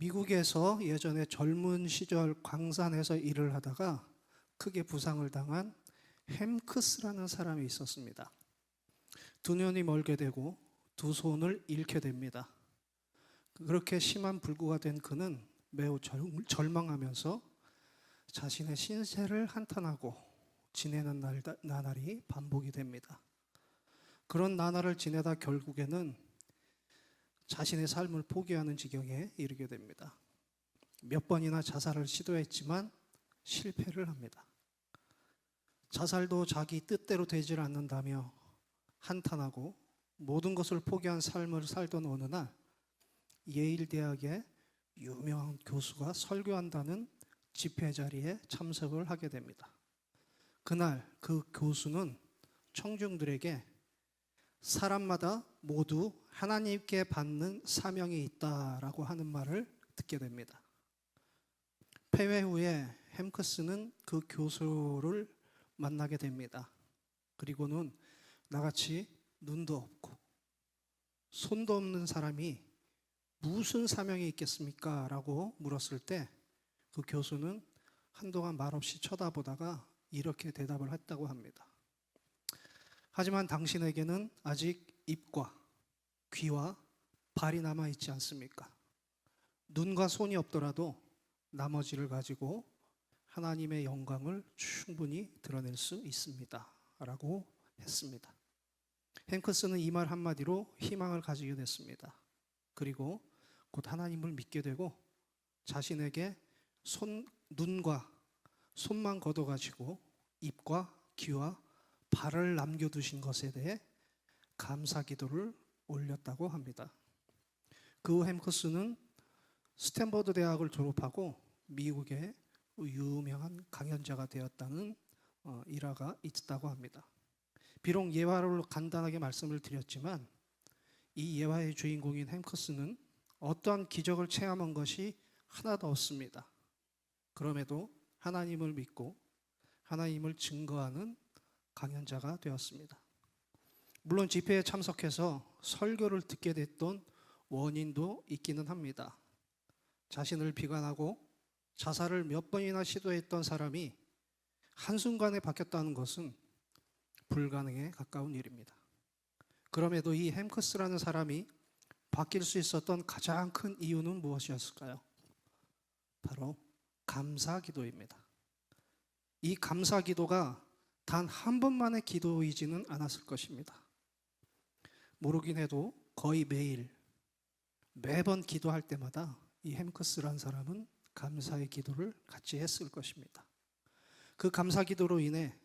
미국에서 예전에 젊은 시절 광산에서 일을 하다가 크게 부상을 당한 햄크스라는 사람이 있었습니다. 두 눈이 멀게 되고 두 손을 잃게 됩니다. 그렇게 심한 불구가 된 그는 매우 절망하면서 자신의 신세를 한탄하고 지내는 나날이 반복이 됩니다. 그런 나날을 지내다 결국에는 자신의 삶을 포기하는 지경에 이르게 됩니다. 몇 번이나 자살을 시도했지만 실패를 합니다. 자살도 자기 뜻대로 되질 않는다며 한탄하고 모든 것을 포기한 삶을 살던 어느 날 예일 대학의 유명한 교수가 설교한다는 집회 자리에 참석을 하게 됩니다. 그날 그 교수는 청중들에게 사람마다 모두 하나님께 받는 사명이 있다라고 하는 말을 듣게 됩니다. 폐회 후에 햄크스는 그 교수를 만나게 됩니다. 그리고는 나같이 눈도 없고 손도 없는 사람이 무슨 사명이 있겠습니까? 라고 물었을 때 그 교수는 한동안 말없이 쳐다보다가 이렇게 대답을 했다고 합니다. 하지만 당신에게는 아직 입과 귀와 발이 남아있지 않습니까? 눈과 손이 없더라도 나머지를 가지고 하나님의 영광을 충분히 드러낼 수 있습니다. 라고 했습니다. 햄크스는 이 말 한마디로 희망을 가지게 됐습니다. 그리고 곧 하나님을 믿게 되고 자신에게 눈과 손만 걷어가지고 입과 귀와 발을 남겨두신 것에 대해 감사 기도를 올렸다고 합니다. 그 햄크스는 스탠퍼드 대학을 졸업하고 미국의 유명한 강연자가 되었다는 일화가 있다고 합니다. 비록 예화로 간단하게 말씀을 드렸지만 이 예화의 주인공인 햄크스는 어떠한 기적을 체험한 것이 하나도 없습니다. 그럼에도 하나님을 믿고 하나님을 증거하는 강연자가 되었습니다. 물론 집회에 참석해서 설교를 듣게 됐던 원인도 있기는 합니다. 자신을 비관하고 자살을 몇 번이나 시도했던 사람이 한순간에 바뀌었다는 것은 불가능에 가까운 일입니다. 그럼에도 이 햄크스라는 사람이 바뀔 수 있었던 가장 큰 이유는 무엇이었을까요? 바로 감사 기도입니다. 이 감사 기도가 단 한 번만의 기도이지는 않았을 것입니다. 모르긴 해도 거의 매번 기도할 때마다 이 햄크스라는 사람은 감사의 기도를 같이 했을 것입니다. 그 감사 기도로 인해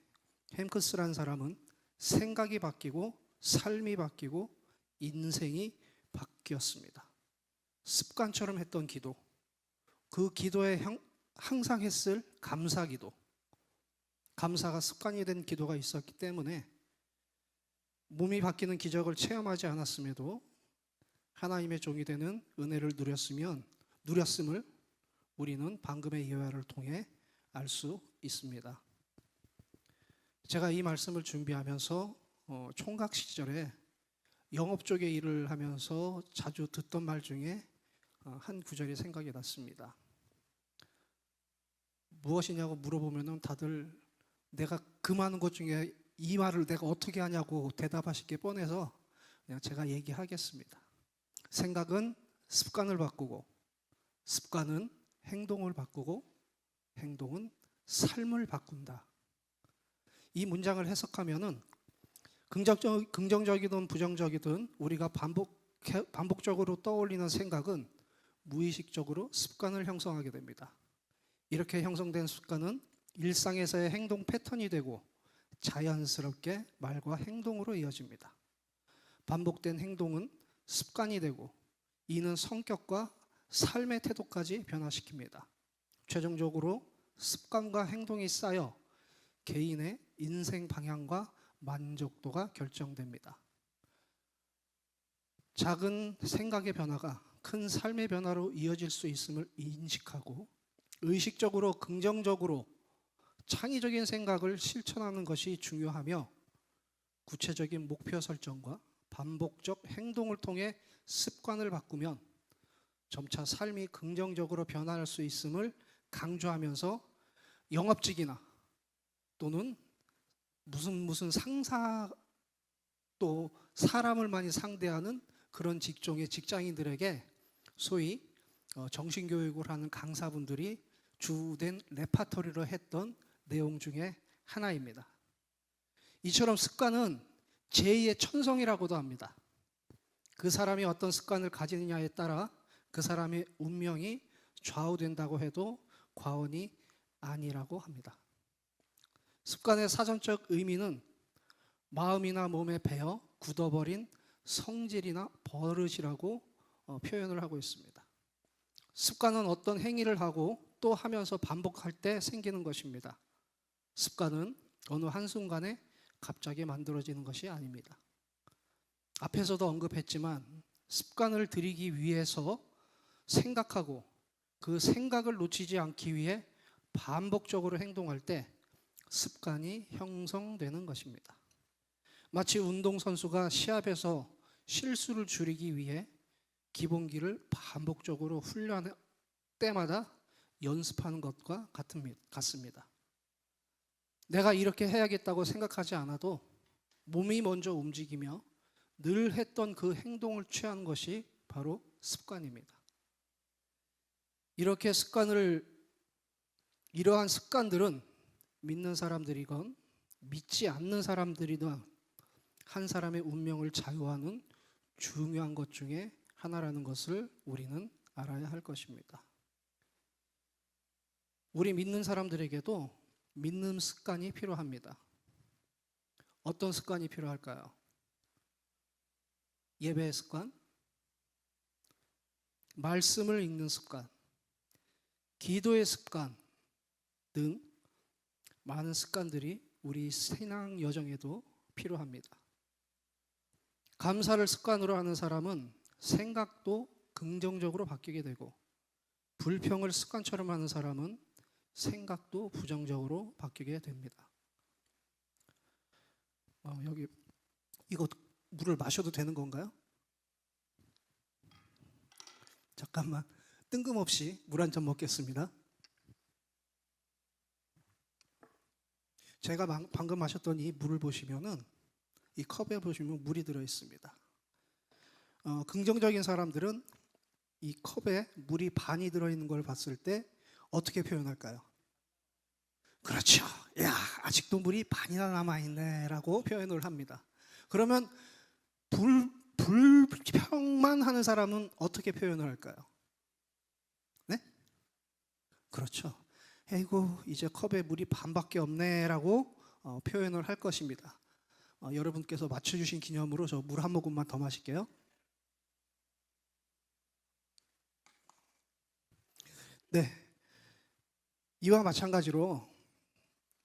햄크스라는 사람은 생각이 바뀌고 삶이 바뀌고 인생이 바뀌었습니다. 습관처럼 했던 기도, 그 기도에 항상 했을 감사 기도, 감사가 습관이 된 기도가 있었기 때문에 몸이 바뀌는 기적을 체험하지 않았음에도 하나님의 종이 되는 은혜를 누렸음을 우리는 방금의 예화를 통해 알 수 있습니다. 제가 이 말씀을 준비하면서 총각 시절에 영업 쪽에 일을 하면서 자주 듣던 말 중에 한 구절이 생각이 났습니다. 무엇이냐고 물어보면 다들 내가 그 많은 것 중에 이 말을 내가 어떻게 하냐고 대답하실 게 뻔해서 그냥 제가 얘기하겠습니다. 생각은 습관을 바꾸고, 습관은 행동을 바꾸고, 행동은 삶을 바꾼다. 이 문장을 해석하면은 긍정적이든 부정적이든 우리가 반복적으로 떠올리는 생각은 무의식적으로 습관을 형성하게 됩니다. 이렇게 형성된 습관은 일상에서의 행동 패턴이 되고 자연스럽게 말과 행동으로 이어집니다. 반복된 행동은 습관이 되고 이는 성격과 삶의 태도까지 변화시킵니다. 최종적으로 습관과 행동이 쌓여 개인의 인생 방향과 만족도가 결정됩니다. 작은 생각의 변화가 큰 삶의 변화로 이어질 수 있음을 인식하고 의식적으로 긍정적으로 창의적인 생각을 실천하는 것이 중요하며 구체적인 목표 설정과 반복적 행동을 통해 습관을 바꾸면 점차 삶이 긍정적으로 변할 수 있음을 강조하면서 영업직이나 또는 무슨 상사 또 사람을 많이 상대하는 그런 직종의 직장인들에게 소위 정신교육을 하는 강사분들이 주된 레파토리로 했던 내용 중에 하나입니다. 이처럼 습관은 제2의 천성이라고도 합니다. 그 사람이 어떤 습관을 가지느냐에 따라 그 사람의 운명이 좌우된다고 해도 과언이 아니라고 합니다. 습관의 사전적 의미는 마음이나 몸에 배어 굳어버린 성질이나 버릇이라고 표현을 하고 있습니다. 습관은 어떤 행위를 하고 또 하면서 반복할 때 생기는 것입니다. 습관은 어느 한순간에 갑자기 만들어지는 것이 아닙니다. 앞에서도 언급했지만 습관을 들이기 위해서 생각하고 그 생각을 놓치지 않기 위해 반복적으로 행동할 때 습관이 형성되는 것입니다. 마치 운동선수가 시합에서 실수를 줄이기 위해 기본기를 반복적으로 훈련할 때마다 연습하는 것과 같습니다. 내가 이렇게 해야겠다고 생각하지 않아도 몸이 먼저 움직이며 늘 했던 그 행동을 취하는 것이 바로 습관입니다. 이러한 습관들은 믿는 사람들이건 믿지 않는 사람들이든 한 사람의 운명을 좌우하는 중요한 것 중에 하나라는 것을 우리는 알아야 할 것입니다. 우리 믿는 사람들에게도 믿는 습관이 필요합니다. 어떤 습관이 필요할까요? 예배의 습관, 말씀을 읽는 습관, 기도의 습관 등 많은 습관들이 우리 신앙 여정에도 필요합니다. 감사를 습관으로 하는 사람은 생각도 긍정적으로 바뀌게 되고, 불평을 습관처럼 하는 사람은 생각도 부정적으로 바뀌게 됩니다. 여기 이거 물을 마셔도 되는 건가요? 잠깐만, 뜬금없이 물 한 잔 먹겠습니다. 제가 방금 마셨던 이 물을 보시면은, 이 컵에 보시면 물이 들어 있습니다. 긍정적인 사람들은 이 컵에 물이 반이 들어 있는 걸 봤을 때 어떻게 표현할까요? 그렇죠. 야, 아직도 물이 반이나 남아 있네라고 표현을 합니다. 그러면 불평만 하는 사람은 어떻게 표현을 할까요? 네? 그렇죠. 에이구, 이제 컵에 물이 반밖에 없네라고 표현을 할 것입니다. 여러분께서 맞춰주신 기념으로 저 물 한 모금만 더 마실게요. 네, 이와 마찬가지로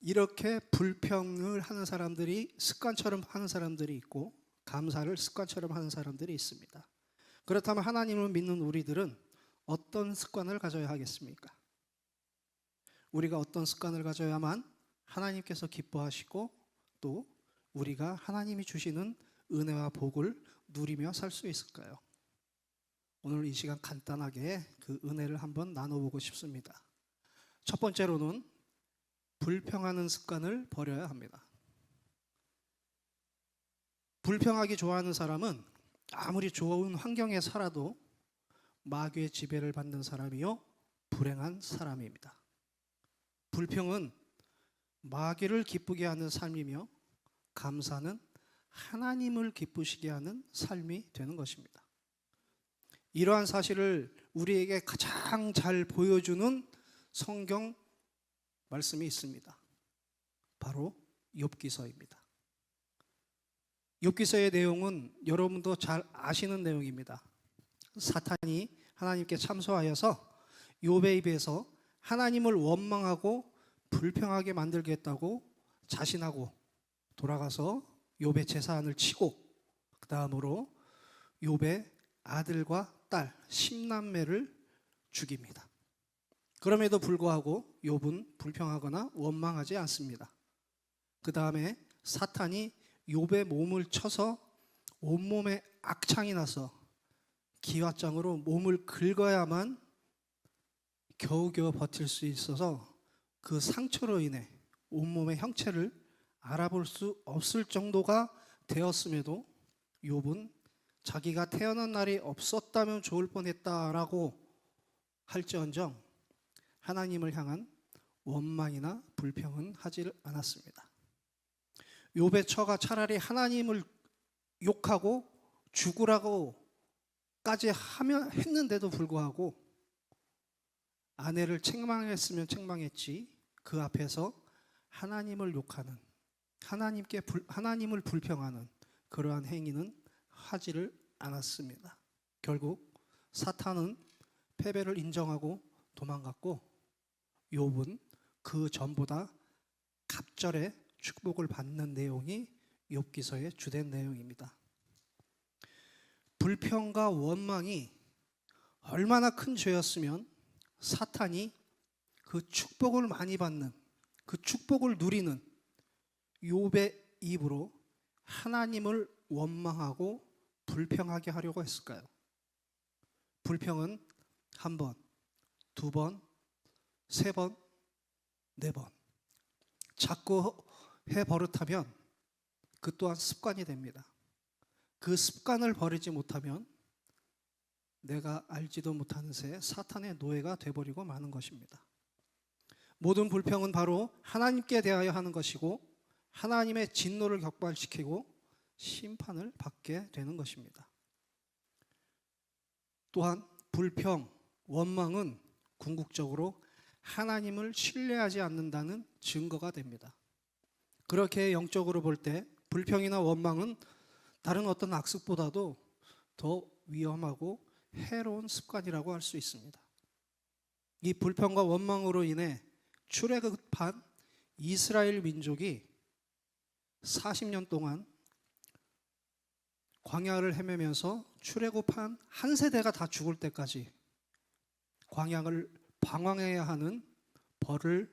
이렇게 불평을 하는 사람들이 습관처럼 하는 사람들이 있고, 감사를 습관처럼 하는 사람들이 있습니다. 그렇다면 하나님을 믿는 우리들은 어떤 습관을 가져야 하겠습니까? 우리가 어떤 습관을 가져야만 하나님께서 기뻐하시고 또 우리가 하나님이 주시는 은혜와 복을 누리며 살 수 있을까요? 오늘 이 시간 간단하게 그 은혜를 한번 나눠보고 싶습니다. 첫 번째로는 불평하는 습관을 버려야 합니다. 불평하기 좋아하는 사람은 아무리 좋은 환경에 살아도 마귀의 지배를 받는 사람이요, 불행한 사람입니다. 불평은 마귀를 기쁘게 하는 삶이며, 감사는 하나님을 기쁘시게 하는 삶이 되는 것입니다. 이러한 사실을 우리에게 가장 잘 보여주는 성경 말씀이 있습니다. 바로 욥기서입니다. 욥기서의 내용은 여러분도 잘 아시는 내용입니다. 사탄이 하나님께 참소하여서 욥의 입에서 하나님을 원망하고 불평하게 만들겠다고 자신하고 돌아가서 욥의 재산을 치고, 그 다음으로 욥의 아들과 딸 10남매를 죽입니다. 그럼에도 불구하고 욥은 불평하거나 원망하지 않습니다. 그 다음에 사탄이 욥의 몸을 쳐서 온몸에 악창이 나서 기와장으로 몸을 긁어야만 겨우겨우 버틸 수 있어서 그 상처로 인해 온몸의 형체를 알아볼 수 없을 정도가 되었음에도 욥은 자기가 태어난 날이 없었다면 좋을 뻔했다라고 할지언정 하나님을 향한 원망이나 불평은 하지 않았습니다. 욥의 처가 차라리 하나님을 욕하고 죽으라고까지 했는데도 불구하고 아내를 책망했으면 책망했지 그 앞에서 하나님을 욕하는 하나님을 불평하는 그러한 행위는 하지를 않았습니다. 결국 사탄은 패배를 인정하고 도망갔고 욥은 그 전보다 갑절의 축복을 받는 내용이 욥기서의 주된 내용입니다. 불평과 원망이 얼마나 큰 죄였으면 사탄이 그 축복을 많이 받는 그 축복을 누리는 욥의 입으로 하나님을 원망하고 불평하게 하려고 했을까요? 불평은 한 번, 두 번, 세 번, 네 번 자꾸 해 버릇하면 그 또한 습관이 됩니다. 그 습관을 버리지 못하면 내가 알지도 못하는 새 사탄의 노예가 되어버리고 마는 것입니다. 모든 불평은 바로 하나님께 대하여 하는 것이고 하나님의 진노를 격발시키고 심판을 받게 되는 것입니다. 또한 불평, 원망은 궁극적으로 하나님을 신뢰하지 않는다는 증거가 됩니다. 그렇게 영적으로 볼 때 불평이나 원망은 다른 어떤 악습보다도 더 위험하고 해로운 습관이라고 할 수 있습니다. 이 불평과 원망으로 인해 출애굽한 이스라엘 민족이 40년 동안 광야를 헤매면서 출애굽한 한 세대가 다 죽을 때까지 광야를 방황해야 하는 벌을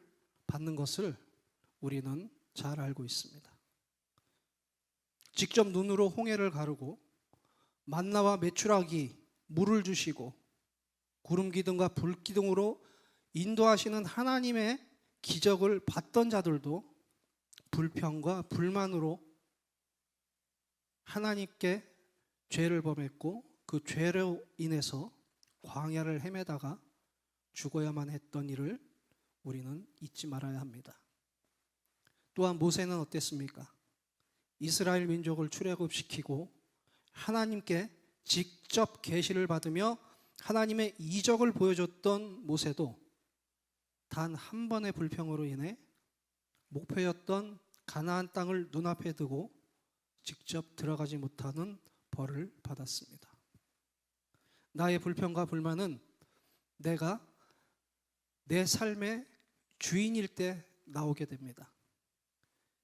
받는 것을 우리는 잘 알고 있습니다. 직접 눈으로 홍해를 가르고 만나와 메추라기 물을 주시고 구름 기둥과 불 기둥으로 인도하시는 하나님의 기적을 봤던 자들도 불평과 불만으로 하나님께 죄를 범했고 그 죄로 인해서 광야를 헤매다가 죽어야만 했던 일을 우리는 잊지 말아야 합니다. 또한 모세는 어땠습니까? 이스라엘 민족을 출애굽시키고 하나님께 직접 계시를 받으며 하나님의 이적을 보여줬던 모세도 단 한 번의 불평으로 인해 목표였던 가나안 땅을 눈앞에 두고 직접 들어가지 못하는 벌을 받았습니다. 나의 불평과 불만은 내가 내 삶의 주인일 때 나오게 됩니다.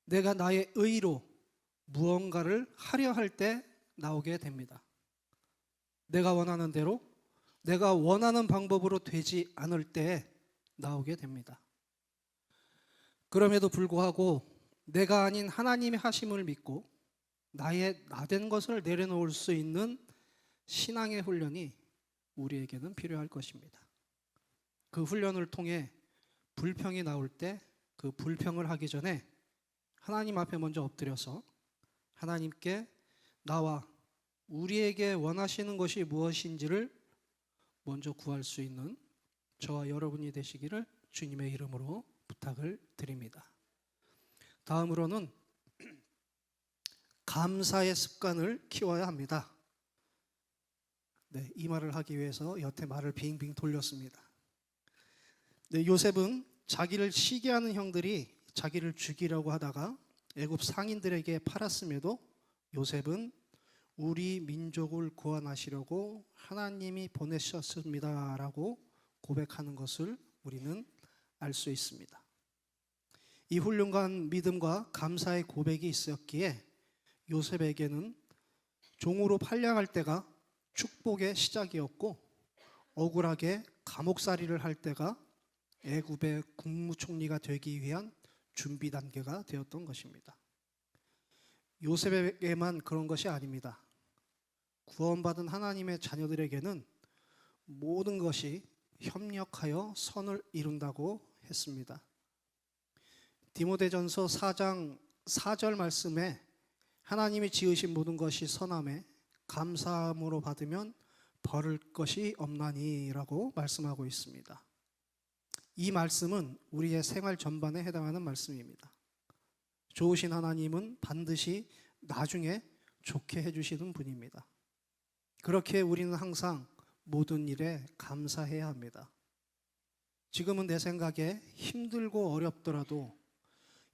내가 나의 의로 무언가를 하려 할 때 나오게 됩니다. 내가 원하는 대로 내가 원하는 방법으로 되지 않을 때 나오게 됩니다. 그럼에도 불구하고 내가 아닌 하나님의 하심을 믿고 나의 나된 것을 내려놓을 수 있는 신앙의 훈련이 우리에게는 필요할 것입니다. 그 훈련을 통해 불평이 나올 때 그 불평을 하기 전에 하나님 앞에 먼저 엎드려서 하나님께 나와 우리에게 원하시는 것이 무엇인지를 먼저 구할 수 있는 저와 여러분이 되시기를 주님의 이름으로 부탁을 드립니다. 다음으로는 감사의 습관을 키워야 합니다. 네, 이 말을 하기 위해서 여태 말을 빙빙 돌렸습니다. 네, 요셉은 자기를 시기하는 형들이 자기를 죽이려고 하다가 애굽 상인들에게 팔았음에도 요셉은 우리 민족을 구원하시려고 하나님이 보내셨습니다라고 고백하는 것을 우리는 알 수 있습니다. 이 훌륭한 믿음과 감사의 고백이 있었기에 요셉에게는 종으로 팔려갈 때가 축복의 시작이었고 억울하게 감옥살이를 할 때가 애굽의 국무총리가 되기 위한 준비 단계가 되었던 것입니다. 요셉에게만 그런 것이 아닙니다. 구원받은 하나님의 자녀들에게는 모든 것이 협력하여 선을 이룬다고 했습니다. 디모데전서 4장 4절 말씀에 하나님이 지으신 모든 것이 선함에 감사함으로 받으면 벌을 것이 없나니라고 말씀하고 있습니다. 이 말씀은 우리의 생활 전반에 해당하는 말씀입니다. 좋으신 하나님은 반드시 나중에 좋게 해주시는 분입니다. 그렇게 우리는 항상 모든 일에 감사해야 합니다. 지금은 내 생각에 힘들고 어렵더라도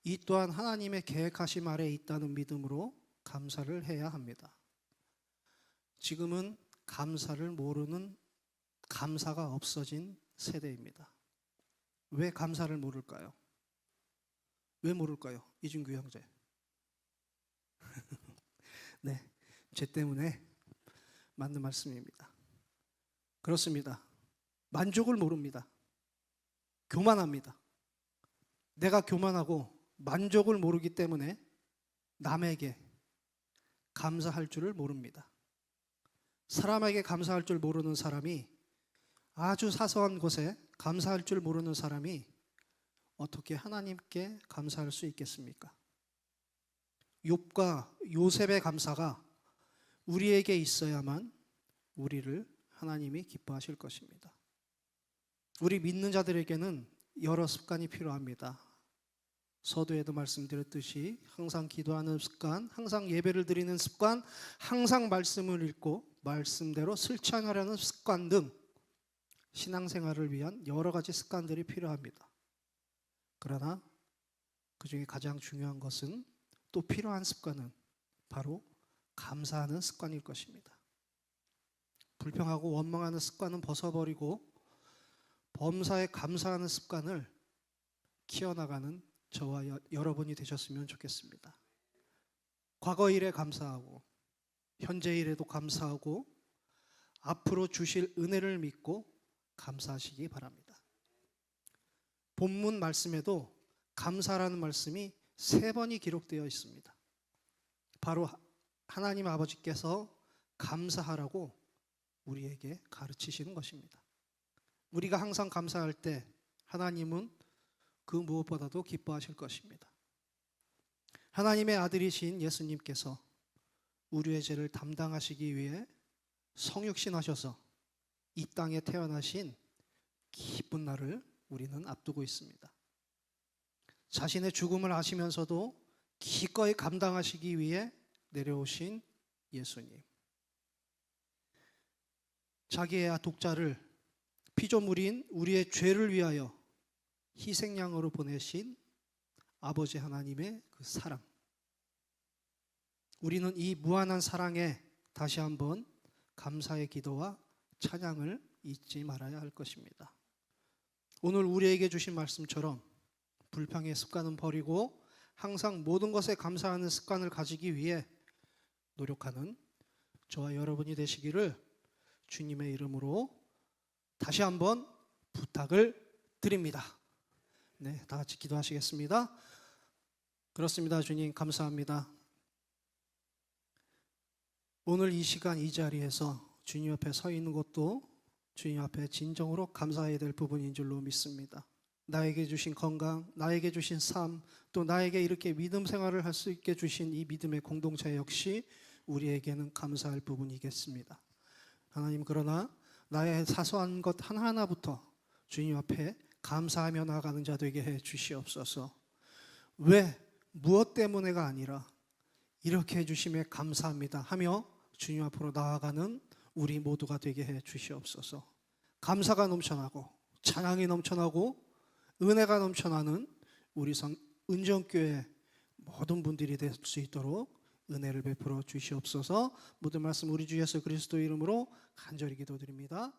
이 또한 하나님의 계획하심 아래 있다는 믿음으로 감사를 해야 합니다. 지금은 감사를 모르는, 감사가 없어진 세대입니다. 왜 감사를 모를까요? 왜 모를까요? 이준규 형제. 네, 죄 때문에 맞는 말씀입니다. 그렇습니다. 만족을 모릅니다. 교만합니다. 내가 교만하고 만족을 모르기 때문에 남에게 감사할 줄을 모릅니다. 사람에게 감사할 줄 모르는 사람이, 아주 사소한 것에 감사할 줄 모르는 사람이 어떻게 하나님께 감사할 수 있겠습니까? 욥과 요셉의 감사가 우리에게 있어야만 우리를 하나님이 기뻐하실 것입니다. 우리 믿는 자들에게는 여러 습관이 필요합니다. 서두에도 말씀드렸듯이 항상 기도하는 습관, 항상 예배를 드리는 습관, 항상 말씀을 읽고 말씀대로 실천하려는 습관 등 신앙생활을 위한 여러 가지 습관들이 필요합니다. 그러나 그 중에 가장 중요한 것은, 또 필요한 습관은 바로 감사하는 습관일 것입니다. 불평하고 원망하는 습관은 벗어버리고 범사에 감사하는 습관을 키워나가는 저와 여러분이 되셨으면 좋겠습니다. 과거 일에 감사하고 현재 일에도 감사하고 앞으로 주실 은혜를 믿고 감사하시기 바랍니다. 본문 말씀에도 감사라는 말씀이 3번이 기록되어 있습니다. 바로 하나님 아버지께서 감사하라고 우리에게 가르치시는 것입니다. 우리가 항상 감사할 때 하나님은 그 무엇보다도 기뻐하실 것입니다. 하나님의 아들이신 예수님께서 우리의 죄를 담당하시기 위해 성육신하셔서 이 땅에 태어나신 기쁜 날을 우리는 앞두고 있습니다. 자신의 죽음을 아시면서도 기꺼이 감당하시기 위해 내려오신 예수님, 자기의 독자를 피조물인 우리의 죄를 위하여 희생양으로 보내신 아버지 하나님의 그 사랑, 우리는 이 무한한 사랑에 다시 한번 감사의 기도와 찬양을 잊지 말아야 할 것입니다. 오늘 우리에게 주신 말씀처럼 불평의 습관은 버리고 항상 모든 것에 감사하는 습관을 가지기 위해 노력하는 저와 여러분이 되시기를 주님의 이름으로 다시 한번 부탁을 드립니다. 네, 다 같이 기도하시겠습니다. 그렇습니다. 주님 감사합니다. 오늘 이 시간 이 자리에서 주님 앞에 서 있는 것도 주님 앞에 진정으로 감사해야 될 부분인 줄로 믿습니다. 나에게 주신 건강, 나에게 주신 삶, 또 나에게 이렇게 믿음 생활을 할 수 있게 주신 이 믿음의 공동체 역시 우리에게는 감사할 부분이겠습니다. 하나님, 그러나 나의 사소한 것 하나하나부터 주님 앞에 감사하며 나아가는 자 되게 해 주시옵소서. 왜, 무엇 때문에가 아니라 이렇게 해주심에 감사합니다 하며 주님 앞으로 나아가는 우리 모두가 되게 해 주시옵소서. 감사가 넘쳐나고 찬양이 넘쳐나고 은혜가 넘쳐나는 우리 은정교회 모든 분들이 될 수 있도록 은혜를 베풀어 주시옵소서. 모든 말씀 우리 주 예수 그리스도 이름으로 간절히 기도드립니다.